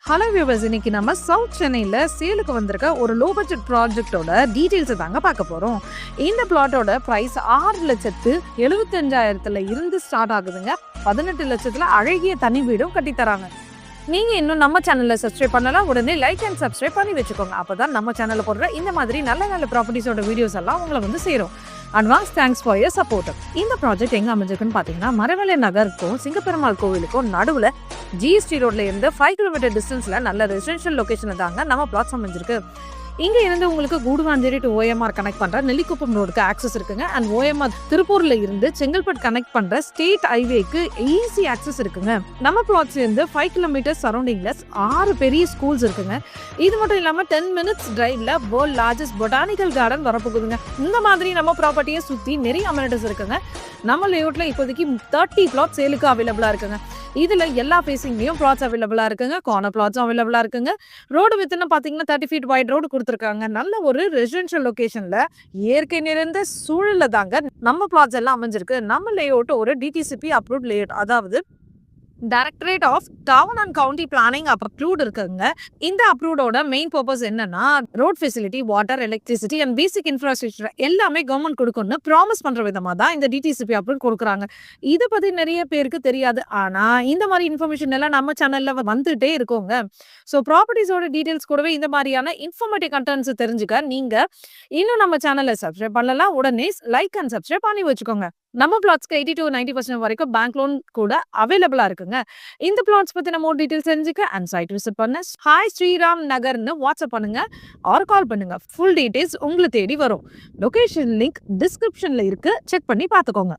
Hello viewers, இன்னைக்கு நம்ம south சென்னையில் சேலுக்கு வந்திருக்க ஒரு லோ பட்ஜெட் ப்ராஜெக்டோட டீட்டெயில்ஸை தாங்க பார்க்க போகிறோம். இந்த பிளாட்டோட ப்ரைஸ் 6,75,000 இருந்து ஸ்டார்ட் ஆகுதுங்க. 18 லட்சத்தில் அழகிய தனி வீடும் கட்டித்தராங்க. நீங்கள் இன்னும் நம்ம சேனலில் சப்ஸ்கிரைப் பண்ணலாம், உடனே லைக் அண்ட் சப்ஸ்கிரைப் பண்ணி வச்சுக்கோங்க. அப்போ தான் நம்ம சேனலில் போடுற இந்த மாதிரி நல்ல நல்ல ப்ராப்பர்ட்டிஸோட வீடியோஸ் எல்லாம் உங்களை வந்து சேரும். Advance thanks for your support. இந்த ப்ராஜெக்ட் எங்கே அமைஞ்சிருக்குன்னு பார்த்தீங்கன்னா, மரவள்ளி நகருக்கும் சிங்கப்பெருமாள் கோவிலுக்கும் நடுவில் ஜிஎஸ்டி ரோட்ல இருந்து 5 கிலோமீட்டர் டிஸ்டன்ஸில் நல்ல ரெசிடென்ஷியல் லொக்கேஷனில் தாங்க நம்ம பிளாட்ஸ் அமைஞ்சிருக்கு. இங்கே இருந்து உங்களுக்கு கூடுவாஞ்சேரி டு ஓஎம்ஆர் கனெக்ட் பண்ணுற நெல்லிக்குப்பம் ரோடுக்கு ஆக்சஸ் இருக்குங்க. அண்ட் ஓஎம்ஆர் திருப்பூர்ல இருந்து செங்கல்பட்டு கனெக்ட் பண்ணுற ஸ்டேட் ஹைவேக்கு ஈஸி ஆக்சஸ் இருக்குங்க. நம்ம பிளாட்ஸ் இருந்து 5 கிலோமீட்டர் சரௌண்டிங்ல 6 பெரிய ஸ்கூல்ஸ் இருக்குங்க. இது மட்டும் இல்லாமல் 10 மினிட்ஸ் டிரைவ்ல வேர்ல்ட் லார்ஜஸ்ட் பொட்டானிக்கல் கார்டன் வரப்போகுதுங்க. இந்த மாதிரி நம்ம ப்ராப்பர்ட்டியை சுற்றி நிறைய அமெனிட்டிஸ் இருக்குங்க. நம்ம லேஅவுட்ல இப்போதைக்கு 30 பிளாட் சேலுக்கு அவைலபிளா இருக்குங்க. இதுல எல்லா ஃபேசிங்லயும் பிளாட்ஸ் அவைலபிளா இருக்குங்க. கார்னர் பிளாட்ஸும் அவைலபிளா இருக்குங்க. ரோடு வித்துன்னு பாத்தீங்கன்னா 30 ஃபீட் வைட் ரோடு கொடுத்துருக்காங்க. நல்ல ஒரு ரெசிடென்ஷியல் லொகேஷன்ல இயற்கை நிறைந்த சூழல்ல தாங்க நம்ம பிளாட்ஸ் எல்லாம் அமைஞ்சிருக்கு. நம்ம லேஅவுட் ஒரு டிடிசிபி அப்ரூவ்ட் லேஅவுட், அதாவது directorate of town and country planning approved இருக்குங்க. இந்த அப்ரூவோட மெயின் பர்பஸ் என்னன்னா, road facility, water, electricity and basic infrastructure எல்லாமே கவர்மெண்ட் கொடுக்கணும்னு ப்ராமிஸ் பண்ற விதமா தான் இந்த டிடிசிபி அப்ரூவ் கொடுக்குறாங்க. இதை பத்தி நிறைய பேருக்கு தெரியாது. ஆனா இந்த மாதிரி இன்ஃபர்மேஷன் எல்லாம் நம்ம சேனல்ல வந்துட்டே இருக்கோங்க. ஸோ ப்ராப்பர்ட்டிஸோட டீடைல்ஸ் கூடவே இந்த மாதிரியான இன்ஃபர்மேட்டிவ் கண்டென்ட்ஸ் தெரிஞ்சுக்க நீங்க இன்னும் நம்ம சேனலை சப்ஸ்கிரைப் பண்ணலாம், உடனே லைக் அண்ட் சப்ஸ்கிரைப் பண்ணி வச்சுக்கோங்க. நம்ம பிளாட்ஸ்க்கு 80 to 90% வரைக்கும் பேங்க் லோன் கூட அவைலபிளா இருக்குங்க. இந்த பிளாட்ஸ் பத்தி நம்ம டீடைல்ஸ் தெரிஞ்சுக்க அண்ட் சைட் விசிட் பண்ண ஹாய் ஸ்ரீராம் நகர்னு வாட்ஸ்அப் பண்ணுங்க ஆர் கால் பண்ணுங்க. ஃபுல் டீடைல்ஸ் உங்களை தேடி வரும். லொகேஷன் லிங்க் டிஸ்கிரிப்ஷன்ல இருக்கு, செக் பண்ணி பார்த்துக்கோங்க.